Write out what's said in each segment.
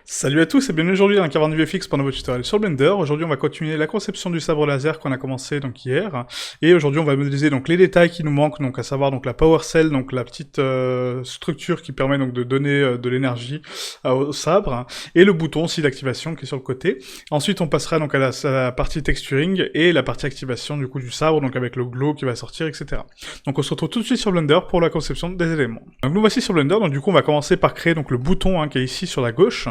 Salut à tous et bienvenue aujourd'hui dans Caverne VFX pour un nouveau tutoriel sur Blender. Aujourd'hui on va continuer la conception du sabre laser qu'on a commencé donc hier. Et aujourd'hui on va modéliser donc les détails qui nous manquent, donc à savoir donc la power cell, donc la petite structure qui permet donc de donner de l'énergie au sabre, et le bouton aussi d'activation qui est sur le côté. Ensuite on passera donc à la partie texturing et la partie activation du coup du sabre, donc avec le glow qui va sortir, etc. Donc on se retrouve tout de suite sur Blender pour la conception des éléments. Donc nous voici sur Blender, donc du coup on va commencer par créer donc le bouton qui est ici sur la gauche.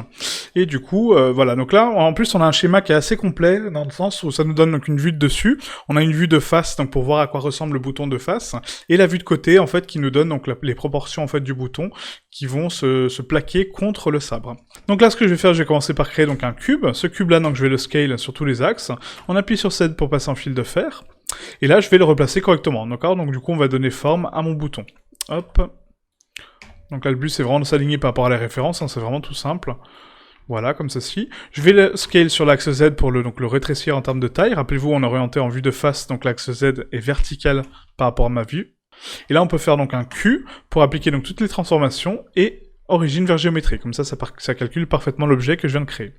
Et du coup, voilà, donc là, en plus, on a un schéma qui est assez complet, dans le sens où ça nous donne donc une vue de dessus, on a une vue de face, donc pour voir à quoi ressemble le bouton de face, et la vue de côté, en fait, qui nous donne donc les proportions, en fait, du bouton, qui vont se plaquer contre le sabre. Donc là, ce que je vais faire, je vais commencer par créer donc un cube. Ce cube-là, donc je vais le scale sur tous les axes, on appuie sur Z pour passer en fil de fer, et là, je vais le replacer correctement, d'accord? Donc du coup, on va donner forme à mon bouton. Hop. Donc là, le but, c'est vraiment de s'aligner par rapport à la référence, c'est vraiment tout simple. Voilà, comme ceci. Je vais le scale sur l'axe Z pour le rétrécir en termes de taille. Rappelez-vous, on est orienté en vue de face, donc l'axe Z est vertical par rapport à ma vue. Et là, on peut faire donc un Q pour appliquer donc toutes les transformations et origine vers géométrie. Comme ça calcule parfaitement l'objet que je viens de créer.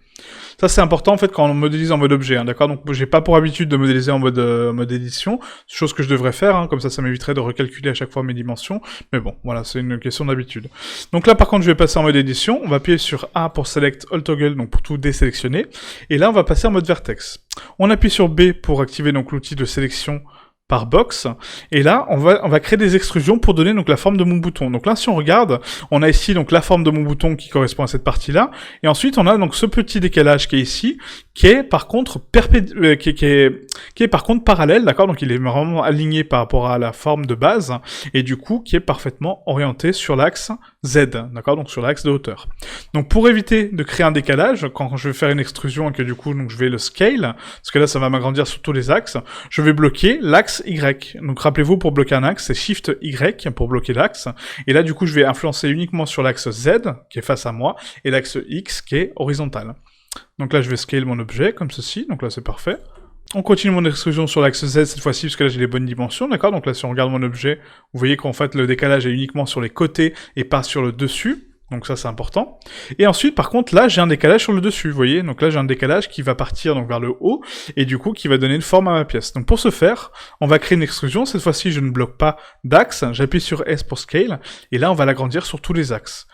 Ça, c'est important en fait quand on modélise en mode objet, d'accord? Donc, j'ai pas pour habitude de modéliser en mode édition, chose que je devrais faire, comme ça m'éviterait de recalculer à chaque fois mes dimensions. Mais bon, voilà, c'est une question d'habitude. Donc là, par contre, je vais passer en mode édition. On va appuyer sur A pour Select All Toggle, donc pour tout désélectionner. Et là, on va passer en mode vertex. On appuie sur B pour activer donc l'outil de sélection par box, et là, on va créer des extrusions pour donner donc la forme de mon bouton. Donc là, si on regarde, on a ici donc la forme de mon bouton qui correspond à cette partie-là, et ensuite on a donc ce petit décalage qui est ici, qui est par contre qui est par contre parallèle, d'accord? Donc il est vraiment aligné par rapport à la forme de base, et du coup qui est parfaitement orienté sur l'axe Z, d'accord? Donc sur l'axe de hauteur. Donc pour éviter de créer un décalage, quand je vais faire une extrusion et que du coup donc je vais le scale, parce que là ça va m'agrandir sur tous les axes, je vais bloquer l'axe Y. Donc rappelez-vous, pour bloquer un axe, c'est Shift Y pour bloquer l'axe. Et là, du coup, je vais influencer uniquement sur l'axe Z, qui est face à moi, et l'axe X, qui est horizontal. Donc là, je vais scale mon objet, comme ceci. Donc là, c'est parfait. On continue mon extrusion sur l'axe Z cette fois-ci, parce que là, j'ai les bonnes dimensions, d'accord? Donc là, si on regarde mon objet, vous voyez qu'en fait, le décalage est uniquement sur les côtés et pas sur le dessus. Donc ça, c'est important. Et ensuite, par contre, là, j'ai un décalage sur le dessus, vous voyez. Donc là, j'ai un décalage qui va partir donc vers le haut, et du coup, qui va donner une forme à ma pièce. Donc pour ce faire, on va créer une extrusion. Cette fois-ci, je ne bloque pas d'axe. J'appuie sur S pour scale, et là, on va l'agrandir sur tous les axes.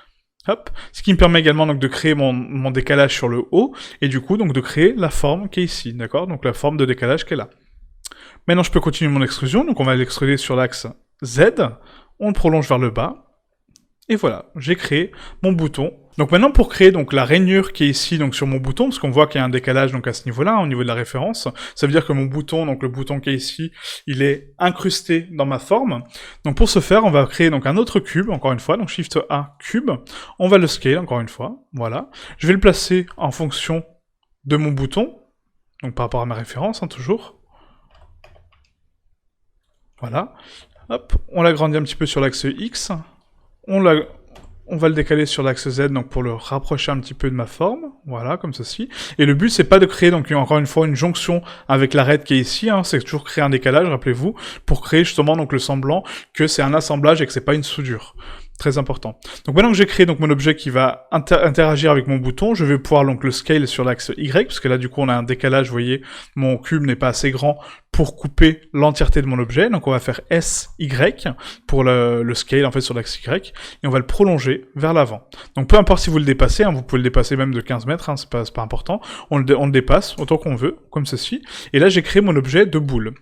Hop. Ce qui me permet également donc de créer mon décalage sur le haut, et du coup, donc de créer la forme qui est ici, d'accord? Donc la forme de décalage qui est là. Maintenant, je peux continuer mon extrusion. Donc on va l'extruder sur l'axe Z. On le prolonge vers le bas. Et voilà, j'ai créé mon bouton. Donc maintenant, pour créer donc la rainure qui est ici donc sur mon bouton, parce qu'on voit qu'il y a un décalage donc à ce niveau-là, au niveau de la référence, ça veut dire que mon bouton, donc le bouton qui est ici, il est incrusté dans ma forme. Donc pour ce faire, on va créer donc un autre cube, encore une fois, donc Shift A, cube. On va le scale, encore une fois, voilà. Je vais le placer en fonction de mon bouton, donc par rapport à ma référence, toujours. Voilà. Hop, on l'agrandit un petit peu sur l'axe X. On va le décaler sur l'axe Z, donc pour le rapprocher un petit peu de ma forme, voilà, comme ceci. Et le but, c'est pas de créer, donc encore une fois, une jonction avec l'arête qui est ici, c'est toujours créer un décalage, rappelez-vous, pour créer justement donc le semblant que c'est un assemblage et que c'est pas une soudure. Très important. Donc maintenant que j'ai créé donc mon objet qui va interagir avec mon bouton, je vais pouvoir donc le scale sur l'axe Y, parce que là du coup on a un décalage, vous voyez, mon cube n'est pas assez grand pour couper l'entièreté de mon objet, donc on va faire SY pour le scale en fait sur l'axe Y, et on va le prolonger vers l'avant. Donc peu importe si vous le dépassez, vous pouvez le dépasser même de 15 mètres, c'est pas important, on le dépasse autant qu'on veut, comme ceci, et là j'ai créé mon objet de boule.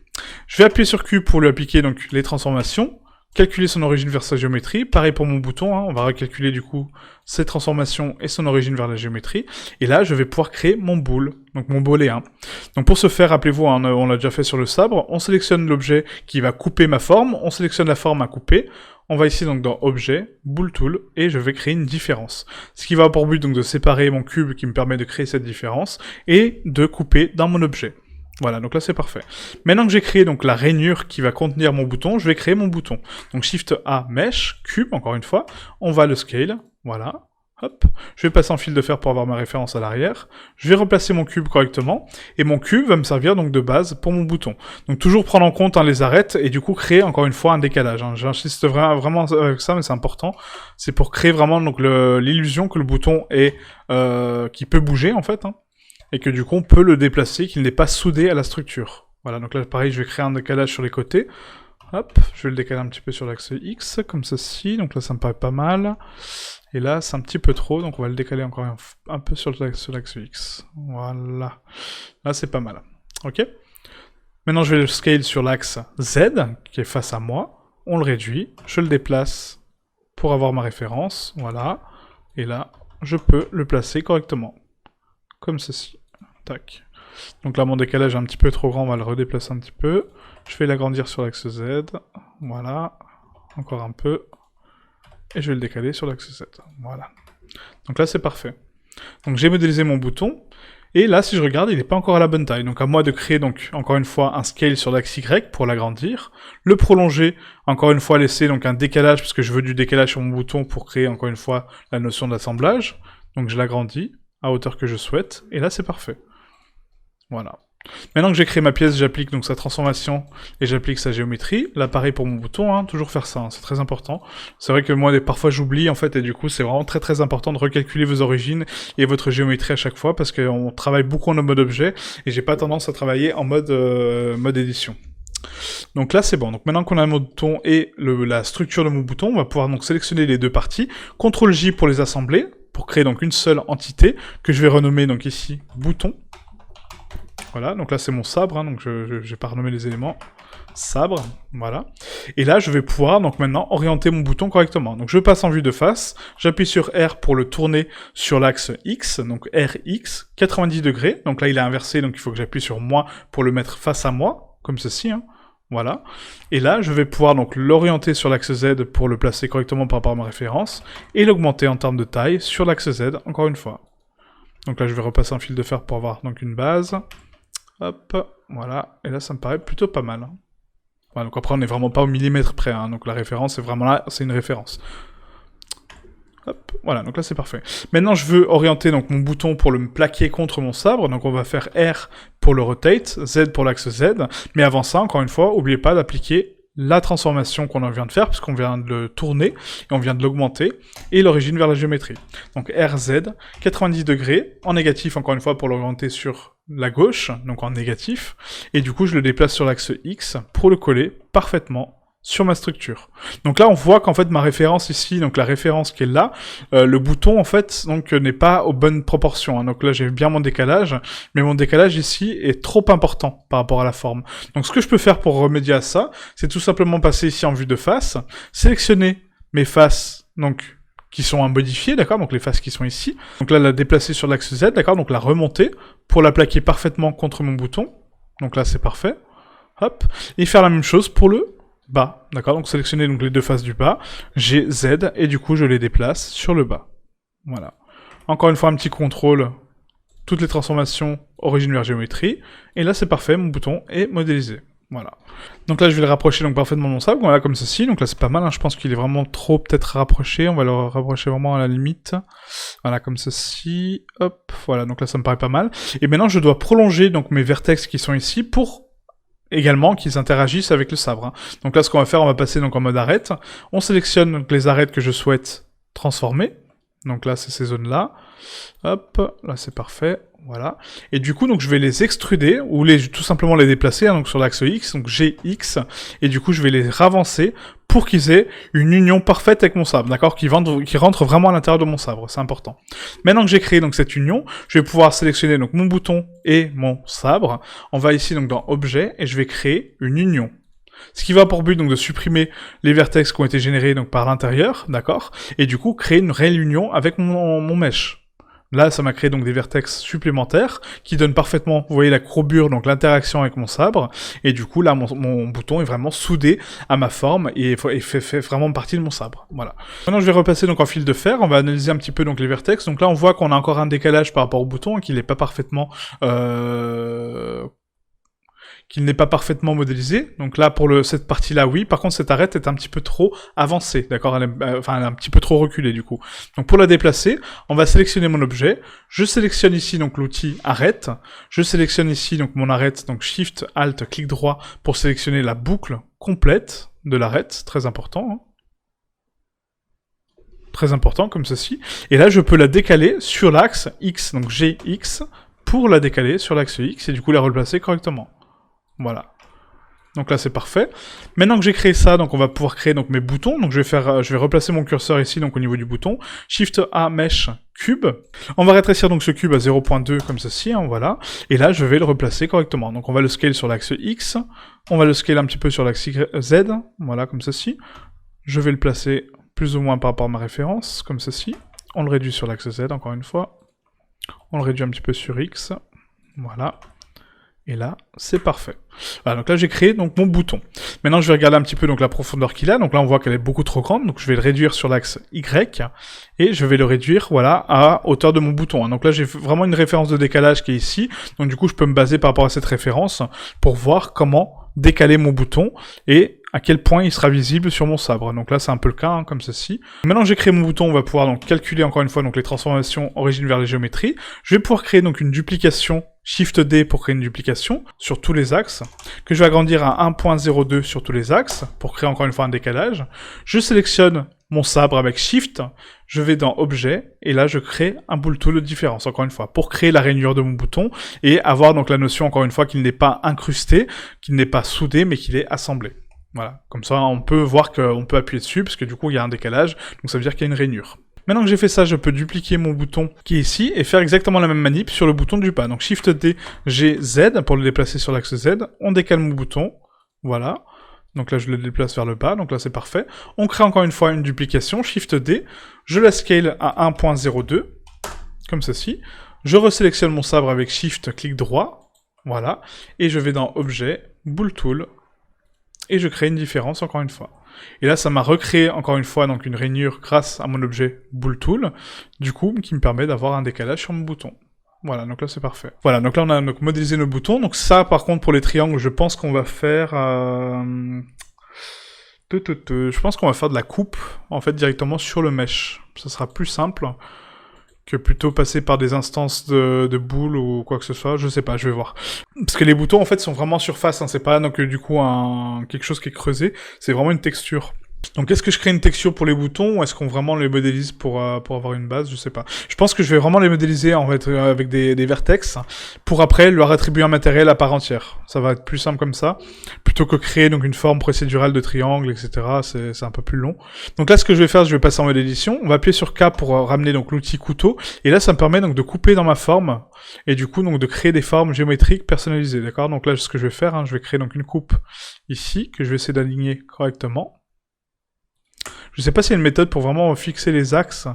Je vais appuyer sur Q pour lui appliquer donc les transformations, calculer son origine vers sa géométrie, pareil pour mon bouton, on va recalculer du coup ses transformations et son origine vers la géométrie, et là je vais pouvoir créer mon boule, donc mon boléen. Donc pour ce faire, rappelez-vous, on l'a déjà fait sur le sabre, on sélectionne l'objet qui va couper ma forme, on sélectionne la forme à couper, on va ici donc dans Objet, Boule Tool, et je vais créer une différence. Ce qui va pour but donc de séparer mon cube qui me permet de créer cette différence, et de couper dans mon objet. Voilà, donc là c'est parfait. Maintenant que j'ai créé donc la rainure qui va contenir mon bouton, je vais créer mon bouton. Donc Shift A, Mesh, Cube, encore une fois, on va le scale, voilà. Hop, je vais passer en fil de fer pour avoir ma référence à l'arrière. Je vais replacer mon cube correctement. Et mon cube va me servir donc de base pour mon bouton. Donc toujours prendre en compte les arêtes et du coup créer encore une fois un décalage. J'insiste vraiment avec ça, mais c'est important. C'est pour créer vraiment donc l'illusion que le bouton est qui peut bouger en fait. Et que du coup on peut le déplacer, qu'il n'est pas soudé à la structure. Voilà, donc là pareil, je vais créer un décalage sur les côtés. Hop, je vais le décaler un petit peu sur l'axe X, comme ceci. Donc là ça me paraît pas mal. Et là, c'est un petit peu trop, donc on va le décaler encore un peu sur l'axe X. Voilà. Là, c'est pas mal. Ok. Maintenant, je vais le scale sur l'axe Z, qui est face à moi. On le réduit. Je le déplace pour avoir ma référence. Voilà. Et là, je peux le placer correctement. Comme ceci. Tac. Donc là, mon décalage est un petit peu trop grand. On va le redéplacer un petit peu. Je vais l'agrandir sur l'axe Z. Voilà. Encore un peu. Et je vais le décaler sur l'axe Z. Voilà. Donc là, c'est parfait. Donc j'ai modélisé mon bouton. Et là, si je regarde, il n'est pas encore à la bonne taille. Donc à moi de créer, donc encore une fois, un scale sur l'axe Y pour l'agrandir. Le prolonger, encore une fois, laisser donc un décalage, parce que je veux du décalage sur mon bouton pour créer, encore une fois, la notion d'assemblage. Donc je l'agrandis à hauteur que je souhaite. Et là, c'est parfait. Voilà. Maintenant que j'ai créé ma pièce, j'applique donc sa transformation et j'applique sa géométrie. Là, pareil pour mon bouton, toujours faire ça, c'est très important. C'est vrai que moi, parfois, j'oublie, en fait, et du coup, c'est vraiment très très important de recalculer vos origines et votre géométrie à chaque fois, parce qu'on travaille beaucoup en mode objet, et j'ai pas tendance à travailler en mode édition. Donc là, c'est bon. Donc maintenant qu'on a mon bouton et la structure de mon bouton, on va pouvoir donc sélectionner les deux parties. CTRL-J pour les assembler, pour créer donc une seule entité, que je vais renommer donc ici bouton. Voilà, donc là c'est mon sabre, donc je n'ai pas renommé les éléments. Sabre, voilà. Et là je vais pouvoir donc maintenant orienter mon bouton correctement. Donc je passe en vue de face, j'appuie sur R pour le tourner sur l'axe X, donc RX, 90 degrés. Donc là il est inversé, donc il faut que j'appuie sur moi pour le mettre face à moi, comme ceci, Voilà. Et là je vais pouvoir donc l'orienter sur l'axe Z pour le placer correctement par rapport à ma référence, et l'augmenter en termes de taille sur l'axe Z, encore une fois. Donc là je vais repasser un fil de fer pour avoir donc une base. Hop, voilà, et là ça me paraît plutôt pas mal. Voilà, donc après on n'est vraiment pas au millimètre près, donc la référence est vraiment là, c'est une référence. Hop, voilà, donc là c'est parfait. Maintenant je veux orienter donc mon bouton pour le plaquer contre mon sabre, donc on va faire R pour le rotate, Z pour l'axe Z, mais avant ça, encore une fois, n'oubliez pas d'appliquer la transformation qu'on vient de faire, puisqu'on vient de le tourner, et on vient de l'augmenter, et l'origine vers la géométrie. Donc RZ, 90 degrés, en négatif encore une fois pour l'orienter sur la gauche, donc en négatif, et du coup je le déplace sur l'axe X pour le coller parfaitement sur ma structure. Donc là on voit qu'en fait ma référence ici, donc la référence qui est là, le bouton en fait donc n'est pas aux bonnes proportions. Donc là j'ai bien mon décalage, mais mon décalage ici est trop important par rapport à la forme. Donc ce que je peux faire pour remédier à ça, c'est tout simplement passer ici en vue de face, sélectionner mes faces donc qui sont modifiées, d'accord, donc les faces qui sont ici. Donc là la déplacer sur l'axe Z, d'accord, donc la remonter pour la plaquer parfaitement contre mon bouton. Donc là c'est parfait. Hop, et faire la même chose pour le bas, d'accord, donc sélectionner donc les deux faces du bas, G, Z, et du coup je les déplace sur le bas. Voilà. Encore une fois un petit contrôle, toutes les transformations, origine vers géométrie, et là c'est parfait, mon bouton est modélisé. Voilà. Donc là je vais le rapprocher donc parfaitement de mon sabre, voilà comme ceci, donc là c'est pas mal, je pense qu'il est vraiment trop peut-être rapproché, on va le rapprocher vraiment à la limite. Voilà comme ceci, hop, voilà, donc là ça me paraît pas mal. Et maintenant je dois prolonger donc mes vertex qui sont ici pour également qu'ils interagissent avec le sabre. Donc là, ce qu'on va faire, on va passer donc en mode arête. On sélectionne donc les arêtes que je souhaite transformer. Donc là, c'est ces zones-là. Hop, là c'est parfait. Voilà. Et du coup, donc je vais les extruder ou tout simplement les déplacer donc sur l'axe X, donc GX. Et du coup, je vais les ravancer pour qu'ils aient une union parfaite avec mon sabre, d'accord, qui rentre vraiment à l'intérieur de mon sabre, c'est important. Maintenant que j'ai créé donc cette union, je vais pouvoir sélectionner donc mon bouton et mon sabre. On va ici donc dans Objet et je vais créer une union. Ce qui va pour but donc de supprimer les vertex qui ont été générés donc par l'intérieur, d'accord, et du coup créer une réelle union avec mon mesh. Là, ça m'a créé donc des vertex supplémentaires qui donnent parfaitement, vous voyez la courbure, donc l'interaction avec mon sabre, et du coup là mon bouton est vraiment soudé à ma forme et fait vraiment partie de mon sabre. Voilà. Maintenant je vais repasser donc en fil de fer, on va analyser un petit peu donc les vertex. Donc là on voit qu'on a encore un décalage par rapport au bouton, qu'il n'est pas parfaitement qu'il n'est pas parfaitement modélisé. Donc là, pour cette partie-là, oui. Par contre, cette arête est un petit peu trop avancée, d'accord? Elle est un petit peu trop reculée, du coup. Donc pour la déplacer, on va sélectionner mon objet. Je sélectionne ici, donc, l'outil arête. Je sélectionne ici, donc, mon arête. Donc Shift, Alt, clic droit pour sélectionner la boucle complète de l'arête. Très important, hein. Très important, comme ceci. Et là, je peux la décaler sur l'axe X, donc GX, pour la décaler sur l'axe X, et du coup la replacer correctement. Voilà. Donc là, c'est parfait. Maintenant que j'ai créé ça, donc on va pouvoir créer donc mes boutons. Donc je vais replacer mon curseur ici, donc au niveau du bouton. Shift A, Mesh, Cube. On va rétrécir donc ce cube à 0.2, comme ceci, hein, voilà. Et là, je vais le replacer correctement. Donc on va le scale sur l'axe X. On va le scale un petit peu sur l'axe Z, voilà, comme ceci. Je vais le placer plus ou moins par rapport à ma référence, comme ceci. On le réduit sur l'axe Z, encore une fois. On le réduit un petit peu sur X. Voilà. Et là, c'est parfait. Voilà, donc là, j'ai créé donc mon bouton. Maintenant, je vais regarder un petit peu donc la profondeur qu'il a. Donc là, on voit qu'elle est beaucoup trop grande. Donc je vais le réduire sur l'axe Y. Et je vais le réduire, voilà, à hauteur de mon bouton. Donc là, j'ai vraiment une référence de décalage qui est ici. Donc du coup, je peux me baser par rapport à cette référence pour voir comment décaler mon bouton et à quel point il sera visible sur mon sabre. Donc là, c'est un peu le cas, hein, comme ceci. Maintenant que j'ai créé mon bouton, on va pouvoir donc calculer encore une fois donc les transformations origine vers les géométries. Je vais pouvoir créer donc une duplication, Shift D pour créer une duplication sur tous les axes, que je vais agrandir à 1.02 sur tous les axes, pour créer encore une fois un décalage. Je sélectionne mon sabre avec Shift, je vais dans Objet, et là je crée un boule tool de différence, encore une fois, pour créer la rainure de mon bouton, et avoir donc la notion, encore une fois, qu'il n'est pas incrusté, qu'il n'est pas soudé, mais qu'il est assemblé. Voilà, comme ça on peut voir qu'on peut appuyer dessus, parce que du coup il y a un décalage, donc ça veut dire qu'il y a une rainure. Maintenant que j'ai fait ça, je peux dupliquer mon bouton qui est ici, et faire exactement la même manip sur le bouton du bas. Donc Shift D, G, Z, pour le déplacer sur l'axe Z, on décale mon bouton, voilà. Donc là, je le déplace vers le bas, donc là, c'est parfait. On crée encore une fois une duplication, Shift D, je la scale à 1.02, comme ceci. Je resélectionne mon sabre avec Shift, clic droit, voilà. Et je vais dans Objet, Boule Tool, et je crée une différence encore une fois. Et là, ça m'a recréé encore une fois donc une rainure grâce à mon objet Boule Tool, du coup, qui me permet d'avoir un décalage sur mon bouton. Voilà, donc là c'est parfait. Voilà, donc là on a donc modélisé nos boutons. Donc ça, par contre, pour les triangles, je pense qu'on va faire... Je pense qu'on va faire de la coupe, en fait, directement sur le mesh. Ça sera plus simple que plutôt passer par des instances de boules ou quoi que ce soit. Je sais pas, je vais voir. Parce que les boutons, en fait, sont vraiment en surface. Hein. C'est pas donc du coup quelque chose qui est creusé. C'est vraiment une texture. Donc est-ce que je crée une texture pour les boutons ou est-ce qu'on vraiment les modélise pour avoir une base? Je sais pas. Je pense que je vais vraiment les modéliser en fait avec des vertex pour après leur attribuer un matériel à part entière. Ça va être plus simple comme ça, plutôt que créer donc une forme procédurale de triangle, etc. C'est un peu plus long. Donc là ce que je vais faire, je vais passer en mode édition. On va appuyer sur K pour ramener donc l'outil couteau et là ça me permet donc de couper dans ma forme et du coup donc de créer des formes géométriques personnalisées. D'accord? Donc là ce que je vais faire, hein, je vais créer donc une coupe ici que je vais essayer d'aligner correctement. Je sais pas s'il y a une méthode pour vraiment fixer les axes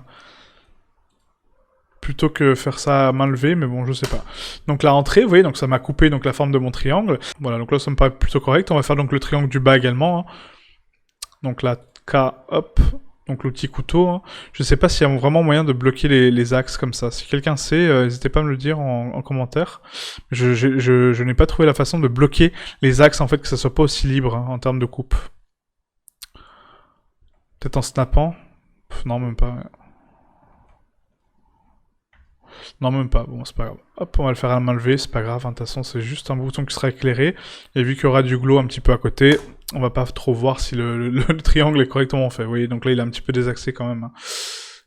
plutôt que faire ça à main levée, mais bon, je sais pas. Donc la rentrée, vous voyez, donc ça m'a coupé donc la forme de mon triangle. Voilà, donc là ça me paraît plutôt correct. On va faire donc le triangle du bas également. Hein. Donc là, K, hop, donc l'outil couteau. Hein. Je sais pas s'il y a vraiment moyen de bloquer les axes comme ça. Si quelqu'un sait, n'hésitez pas à me le dire en commentaire. Je n'ai pas trouvé la façon de bloquer les axes, en fait, que ça soit pas aussi libre hein, en termes de coupe. Peut-être en snappant. Non, même pas. Non, même pas. Bon, c'est pas grave. Hop, on va le faire à la main levée, c'est pas grave. De toute façon, c'est juste un bouton qui sera éclairé. Et vu qu'il y aura du glow un petit peu à côté, on va pas trop voir si le triangle est correctement fait. Vous voyez, donc là, il est un petit peu désaxé quand même.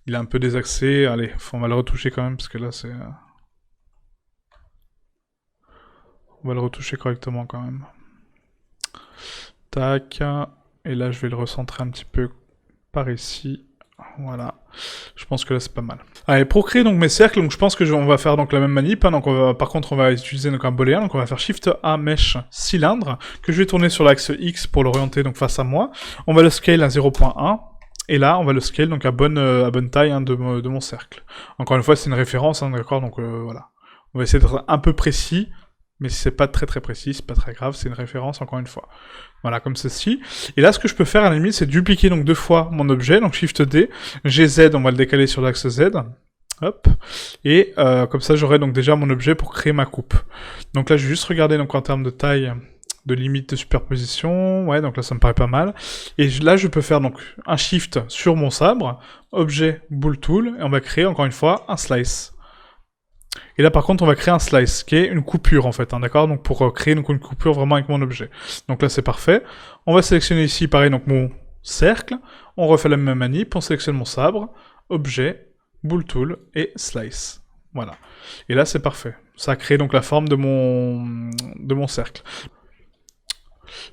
Il est un peu désaxé. Allez, on va le retoucher quand même, parce que là, c'est... On va le retoucher correctement quand même. Tac. Et là, je vais le recentrer un petit peu par ici, voilà. Je pense que là c'est pas mal. Allez, pour créer donc mes cercles, donc je pense que on va faire donc la même manip. Hein, donc par contre on va utiliser donc un booléen, donc on va faire Shift A Mesh cylindre que je vais tourner sur l'axe X pour l'orienter donc face à moi. On va le scale à 0.1 et là on va le scale donc à bonne taille hein, de mon cercle. Encore une fois c'est une référence, hein, d'accord. Donc voilà. On va essayer d'être un peu précis. Mais si c'est pas très précis, c'est pas très grave, c'est une référence encore une fois. Voilà, comme ceci. Et là, ce que je peux faire à la limite, c'est dupliquer donc 2 fois mon objet, donc Shift D, GZ, on va le décaler sur l'axe Z, hop, et comme ça, j'aurai donc déjà mon objet pour créer ma coupe. Donc là, je vais juste regarder donc en termes de taille, de limite de superposition. Ouais, donc là, ça me paraît pas mal. Et là, je peux faire donc un shift sur mon sabre, objet, bool tool, et on va créer encore une fois un slice. Et là, par contre, on va créer un slice, qui est une coupure, en fait, hein, d'accord? Donc, pour créer donc, une coupure vraiment avec mon objet. Donc là, c'est parfait. On va sélectionner ici, pareil, donc mon cercle. On refait la même manip, on sélectionne mon sabre, objet, bool tool et slice. Voilà. Et là, c'est parfait. Ça a créé donc la forme de mon cercle.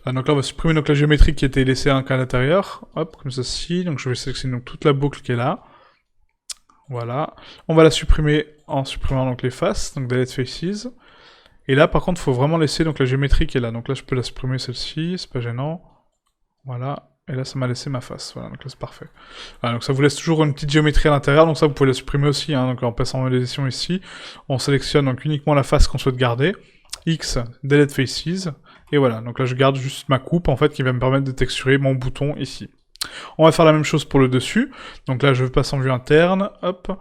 Ah, donc là, on va supprimer donc, la géométrie qui était laissée à l'intérieur. Hop, comme ceci. Donc, je vais sélectionner donc, toute la boucle qui est là. Voilà. On va la supprimer en supprimant donc, les faces. Donc, delete faces. Et là, par contre, il faut vraiment laisser donc, la géométrie qui est là. Donc là, je peux la supprimer celle-ci. C'est pas gênant. Voilà. Et là, ça m'a laissé ma face. Voilà, donc là, c'est parfait. Voilà, donc ça vous laisse toujours une petite géométrie à l'intérieur. Donc ça, vous pouvez la supprimer aussi. Hein, donc en passant en mode édition ici, on sélectionne donc uniquement la face qu'on souhaite garder. X, delete faces. Et voilà, donc là, je garde juste ma coupe, en fait, qui va me permettre de texturer mon bouton ici. On va faire la même chose pour le dessus. Donc là, je passe en vue interne. Hop. Là,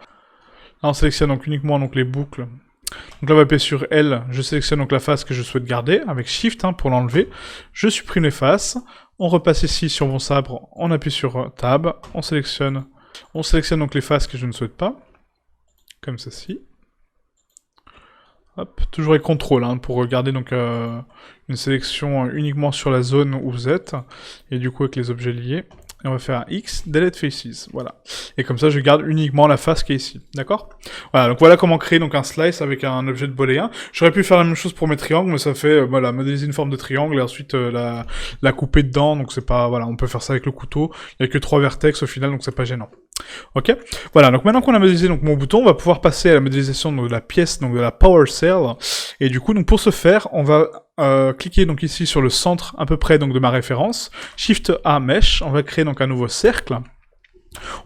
on sélectionne donc uniquement donc, les boucles. Donc là, on va appuyer sur L. Je sélectionne donc la face que je souhaite garder, avec Shift hein, pour l'enlever. Je supprime les faces. On repasse ici sur mon sabre, on appuie sur Tab, on sélectionne donc les faces que je ne souhaite pas, comme ceci. Hop, toujours avec CTRL hein, pour garder donc une sélection uniquement sur la zone où vous êtes, et du coup avec les objets liés. Et on va faire un X, delete faces, voilà. Et comme ça, je garde uniquement la face qui est ici, d'accord? Voilà, donc voilà comment créer donc un slice avec un objet de booléen. J'aurais pu faire la même chose pour mes triangles, mais ça fait, voilà, modéliser une forme de triangle et ensuite la couper dedans, donc c'est pas, voilà, on peut faire ça avec le couteau. Il y a que 3 vertex au final, donc c'est pas gênant. Ok, voilà, donc maintenant qu'on a modélisé donc mon bouton, on va pouvoir passer à la modélisation de la pièce, donc de la power cell. Et du coup, donc pour ce faire, on va cliquer donc ici sur le centre à peu près donc de ma référence, Shift A Mesh, on va créer donc un nouveau cercle.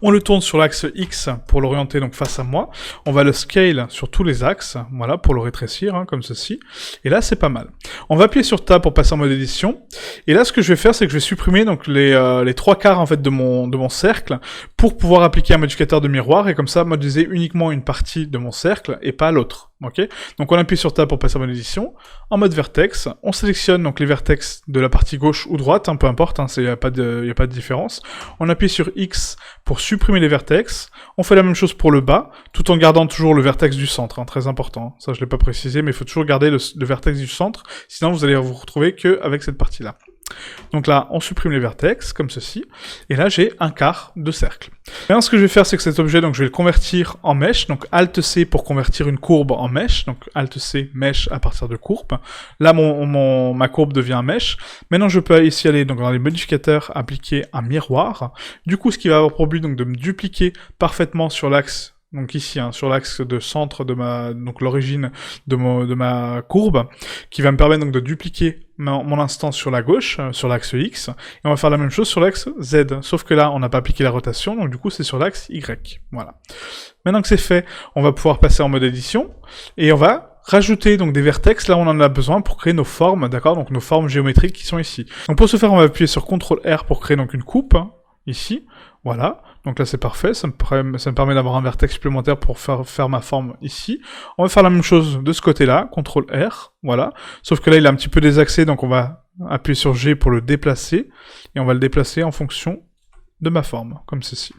On le tourne sur l'axe X pour l'orienter donc face à moi. On va le scale sur tous les axes, voilà, pour le rétrécir, hein, comme ceci. Et là, c'est pas mal. On va appuyer sur Tab pour passer en mode édition. Et là, ce que je vais faire, c'est que je vais supprimer donc les 3/4 en fait de mon cercle pour pouvoir appliquer un modificateur de miroir et comme ça modéliser uniquement une partie de mon cercle et pas l'autre. Ok, donc on appuie sur Tab pour passer en mode édition. En mode vertex, on sélectionne donc les vertex de la partie gauche ou droite, hein, peu importe, il n'y a pas de différence. On appuie sur X pour supprimer les vertex. On fait la même chose pour le bas, tout en gardant toujours le vertex du centre, hein, très important. Ça, je l'ai pas précisé, mais il faut toujours garder le vertex du centre, sinon vous allez vous retrouver que avec cette partie-là. Donc là, on supprime les vertex, comme ceci, et là j'ai un quart de cercle. Maintenant, ce que je vais faire, c'est que cet objet, donc je vais le convertir en mesh, donc Alt-C pour convertir une courbe en mesh, donc Alt-C, mesh à partir de courbe. Là, ma courbe devient un mesh. Maintenant, je peux ici aller donc, dans les modificateurs, appliquer un miroir. Du coup, ce qui va avoir pour but donc, de me dupliquer parfaitement sur l'axe, donc ici, hein, sur l'axe de centre de donc l'origine de ma courbe, qui va me permettre donc de dupliquer mon instance sur la gauche, sur l'axe X, et on va faire la même chose sur l'axe Z, sauf que là, on n'a pas appliqué la rotation, donc du coup, c'est sur l'axe Y, voilà. Maintenant que c'est fait, on va pouvoir passer en mode édition, et on va rajouter donc des vertex, là on en a besoin pour créer nos formes, d'accord, donc nos formes géométriques qui sont ici. Donc pour ce faire, on va appuyer sur CTRL R pour créer donc une coupe, hein, ici, voilà. Donc là c'est parfait, ça me permet d'avoir un vertex supplémentaire pour faire ma forme ici. On va faire la même chose de ce côté-là, CTRL R, voilà. Sauf que là il est un petit peu désaxé, donc on va appuyer sur G pour le déplacer, et on va le déplacer en fonction de ma forme, comme ceci.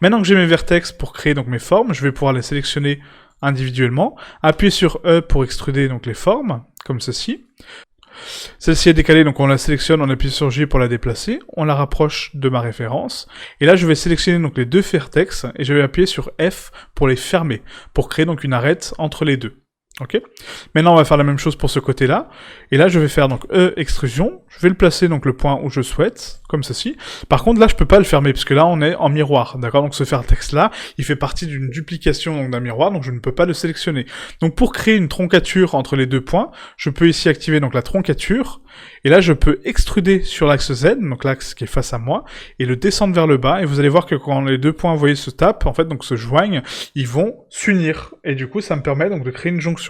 Maintenant que j'ai mes vertex pour créer donc mes formes, je vais pouvoir les sélectionner individuellement, appuyer sur E pour extruder donc les formes, comme ceci. Celle-ci est décalée, donc on la sélectionne, on appuie sur J pour la déplacer, on la rapproche de ma référence, et là je vais sélectionner donc les deux vertex, et je vais appuyer sur F pour les fermer, pour créer donc une arête entre les deux. Ok. Maintenant on va faire la même chose pour ce côté-là, et là je vais faire donc E extrusion, je vais le placer donc le point où je souhaite, comme ceci. Par contre là je peux pas le fermer, puisque là on est en miroir, d'accord, donc ce vertex-là, il fait partie d'une duplication donc d'un miroir, donc je ne peux pas le sélectionner. Donc pour créer une troncature entre les deux points, je peux ici activer donc la troncature, et là je peux extruder sur l'axe Z, donc l'axe qui est face à moi, et le descendre vers le bas, et vous allez voir que quand les deux points, vous voyez, se tapent, en fait, donc se joignent, ils vont s'unir, et du coup ça me permet donc de créer une jonction.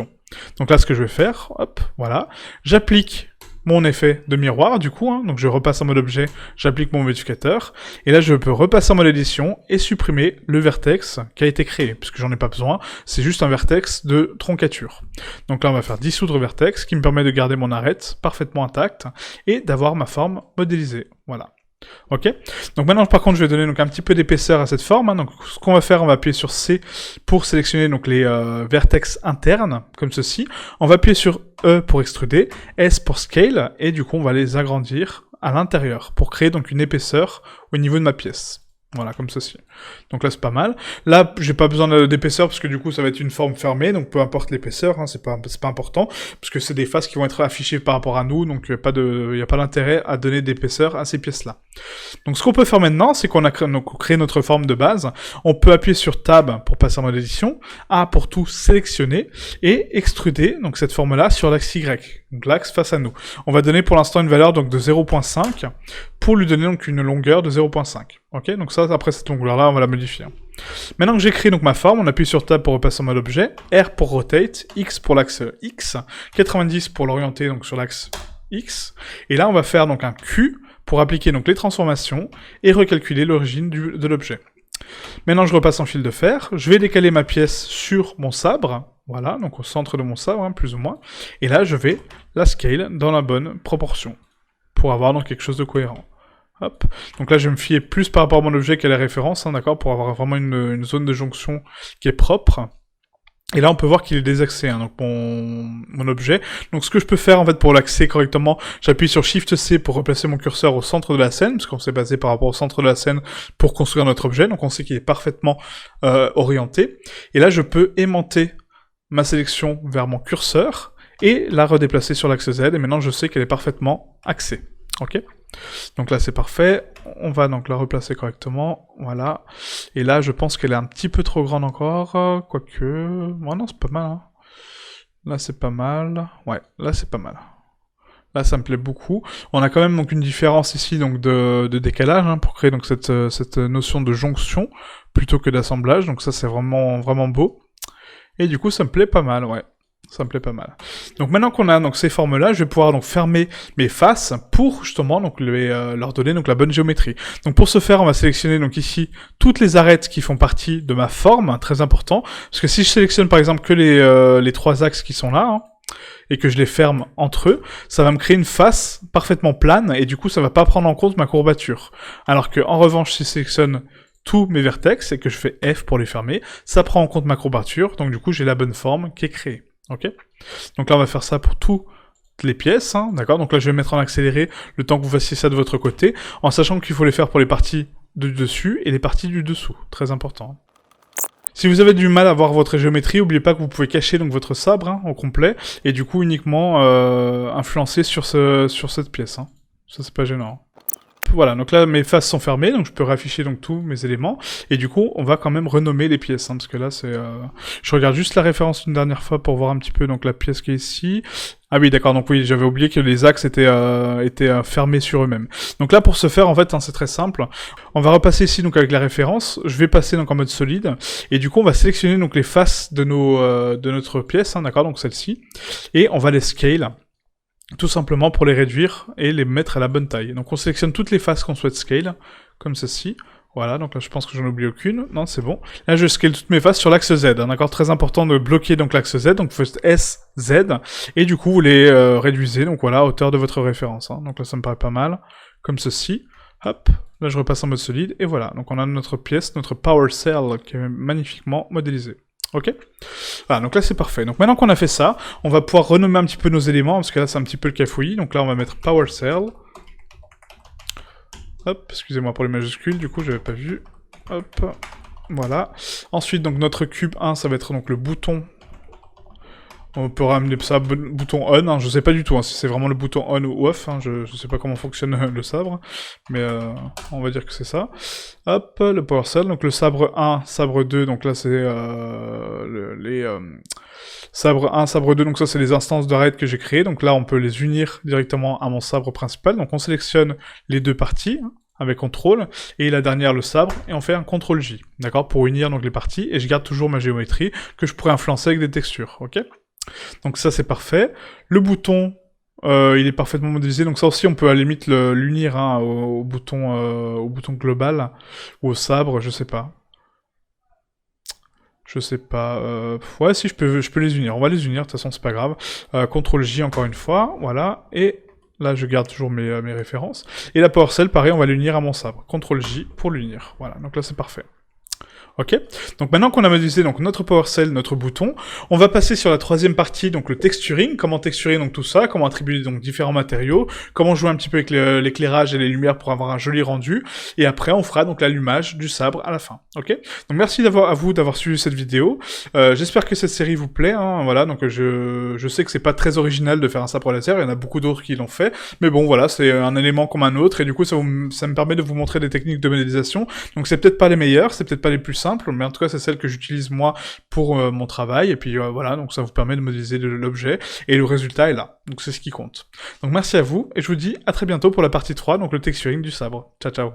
Donc là ce que je vais faire, hop, voilà, j'applique mon effet de miroir, du coup, hein. Donc je repasse en mode objet, j'applique mon modificateur, et là je peux repasser en mode édition et supprimer le vertex qui a été créé, puisque j'en ai pas besoin, c'est juste un vertex de troncature. Donc là on va faire dissoudre vertex, qui me permet de garder mon arête parfaitement intacte, et d'avoir ma forme modélisée, voilà. Ok. Donc maintenant, par contre, je vais donner donc un petit peu d'épaisseur à cette forme. Hein. Donc, ce qu'on va faire, on va appuyer sur C pour sélectionner donc les vertex internes, comme ceci. On va appuyer sur E pour extruder, S pour scale, et du coup, on va les agrandir à l'intérieur pour créer donc une épaisseur au niveau de ma pièce. Voilà, comme ceci. Donc là, c'est pas mal. Là, j'ai pas besoin d'épaisseur, parce que du coup, ça va être une forme fermée, donc peu importe l'épaisseur, hein, c'est pas important, parce que c'est des faces qui vont être affichées par rapport à nous, donc il n'y a pas d'intérêt à donner d'épaisseur à ces pièces-là. Donc ce qu'on peut faire maintenant, c'est qu'on a créé notre forme de base, on peut appuyer sur Tab pour passer en mode édition, A pour tout sélectionner, et extruder donc cette forme-là sur l'axe Y, donc l'axe face à nous. On va donner pour l'instant une valeur donc de 0.5, pour lui donner donc une longueur de 0.5. Ok, donc ça, après cette longueur-là, on va la modifier. Maintenant que j'ai créé donc ma forme, on appuie sur Tab pour repasser en mode objet, R pour rotate, X pour l'axe X, 90 pour l'orienter donc sur l'axe X, et là on va faire donc un Q pour appliquer donc les transformations et recalculer l'origine de l'objet. Maintenant je repasse en fil de fer, je vais décaler ma pièce sur mon sabre, voilà, donc au centre de mon sabre, hein, plus ou moins, et là je vais la scale dans la bonne proportion, pour avoir donc quelque chose de cohérent. Hop. Donc là, je vais me fier plus par rapport à mon objet qu'à la référence, hein, d'accord, pour avoir vraiment une zone de jonction qui est propre. Et là, on peut voir qu'il est désaxé, hein, donc mon objet. Donc ce que je peux faire, en fait, pour l'axer correctement, j'appuie sur Shift-C pour replacer mon curseur au centre de la scène, parce qu'on s'est basé par rapport au centre de la scène pour construire notre objet, donc on sait qu'il est parfaitement orienté. Et là, je peux aimanter ma sélection vers mon curseur, et la redéplacer sur l'axe Z, et maintenant je sais qu'elle est parfaitement axée. Ok ? Donc là c'est parfait, on va donc la replacer correctement, voilà, et là je pense qu'elle est un petit peu trop grande encore, quoique, ouais non c'est pas mal, hein. Là c'est pas mal, ouais, là c'est pas mal. Là ça me plaît beaucoup, on a quand même donc une différence ici donc de décalage, hein, pour créer donc cette notion de jonction, plutôt que d'assemblage, donc ça c'est vraiment, vraiment beau, et du coup ça me plaît pas mal, ouais. Ça me plaît pas mal. Donc maintenant qu'on a donc ces formes-là, je vais pouvoir donc fermer mes faces pour justement donc leur donner donc la bonne géométrie. Donc pour ce faire, on va sélectionner donc ici toutes les arêtes qui font partie de ma forme, hein, très important, parce que si je sélectionne par exemple que les trois axes qui sont là, hein, et que je les ferme entre eux, ça va me créer une face parfaitement plane et du coup ça va pas prendre en compte ma courbature. Alors que en revanche, si je sélectionne tous mes vertex et que je fais F pour les fermer, ça prend en compte ma courbature, donc du coup j'ai la bonne forme qui est créée. Ok. Donc là on va faire ça pour toutes les pièces, hein, d'accord. Donc là je vais mettre en accéléré le temps que vous fassiez ça de votre côté, en sachant qu'il faut les faire pour les parties du dessus et les parties du dessous, très important. Si vous avez du mal à voir votre géométrie, n'oubliez pas que vous pouvez cacher donc votre sabre, hein, au complet, et du coup uniquement influencer sur cette pièce, hein. Ça c'est pas gênant. Voilà, donc là mes faces sont fermées, donc je peux réafficher donc tous mes éléments, et du coup on va quand même renommer les pièces, hein, parce que là c'est... Je regarde juste la référence une dernière fois pour voir un petit peu donc la pièce qui est ici. Ah oui d'accord, donc oui, j'avais oublié que les axes étaient fermés sur eux-mêmes. Donc là pour ce faire en fait, hein, c'est très simple, on va repasser ici donc avec la référence, je vais passer donc en mode solide, et du coup on va sélectionner donc les faces de notre pièce, hein, d'accord, donc celle-ci, et on va les scale, tout simplement pour les réduire et les mettre à la bonne taille. Donc on sélectionne toutes les faces qu'on souhaite scale, comme ceci. Voilà, donc là je pense que j'en oublie aucune. Non, c'est bon. Là je scale toutes mes faces sur l'axe Z, hein, d'accord. Très important de bloquer donc l'axe Z, donc vous faites S, Z, et du coup vous les réduisez, donc voilà, à hauteur de votre référence, hein. Donc là ça me paraît pas mal, comme ceci. Hop, là je repasse en mode solide, et voilà. Donc on a notre pièce, notre Power Cell, qui est magnifiquement modélisée. Ok. Voilà, donc là c'est parfait. Donc maintenant qu'on a fait ça, on va pouvoir renommer un petit peu nos éléments, parce que là c'est un petit peu le cafouillis. Donc là on va mettre Power Cell. Hop, excusez-moi pour les majuscules, du coup j'avais pas vu. Hop, voilà. Ensuite donc notre cube 1, ça va être donc le bouton. On peut ramener ça bouton on, hein. Je sais pas du tout, hein, si c'est vraiment le bouton on ou off, hein. Je sais pas comment fonctionne le sabre, mais on va dire que c'est ça. Hop, le Power Cell, donc le sabre 1, sabre 2, donc là c'est sabre 1, sabre 2, donc ça c'est les instances de raid que j'ai créées, donc là on peut les unir directement à mon sabre principal, donc on sélectionne les deux parties, hein, avec CTRL, et la dernière le sabre, et on fait un CTRL J, d'accord, pour unir donc les parties, et je garde toujours ma géométrie, que je pourrais influencer avec des textures, ok. Donc ça c'est parfait. Le bouton Il est parfaitement modélisé, donc ça aussi on peut à la limite l'unir hein, au bouton global, ou au sabre, je sais pas. Je sais pas. Ouais, si, je peux les unir. On va les unir, de toute façon, c'est pas grave. CTRL J encore une fois, voilà. Et là, je garde toujours mes références. Et la PowerCell, pareil, on va l'unir à mon sabre. CTRL J pour l'unir. Voilà, donc là, c'est parfait. Ok, donc maintenant qu'on a modélisé donc notre PowerCell, notre bouton, on va passer sur la troisième partie, donc le texturing, comment texturer donc tout ça, comment attribuer donc différents matériaux, comment jouer un petit peu avec l'éclairage et les lumières pour avoir un joli rendu, et après on fera donc l'allumage du sabre à la fin. Ok, donc merci à vous d'avoir suivi cette vidéo. J'espère que cette série vous plaît. Hein, voilà, donc je sais que c'est pas très original de faire un sabre laser, il y en a beaucoup d'autres qui l'ont fait, mais bon voilà, c'est un élément comme un autre, et du coup ça me permet de vous montrer des techniques de modélisation. Donc c'est peut-être pas les meilleures, c'est peut-être pas les plus simples, mais en tout cas c'est celle que j'utilise moi pour mon travail, et puis voilà, donc ça vous permet de modéliser l'objet, et le résultat est là, donc c'est ce qui compte. Donc merci à vous, et je vous dis à très bientôt pour la partie 3, donc le texturing du sabre. Ciao ciao.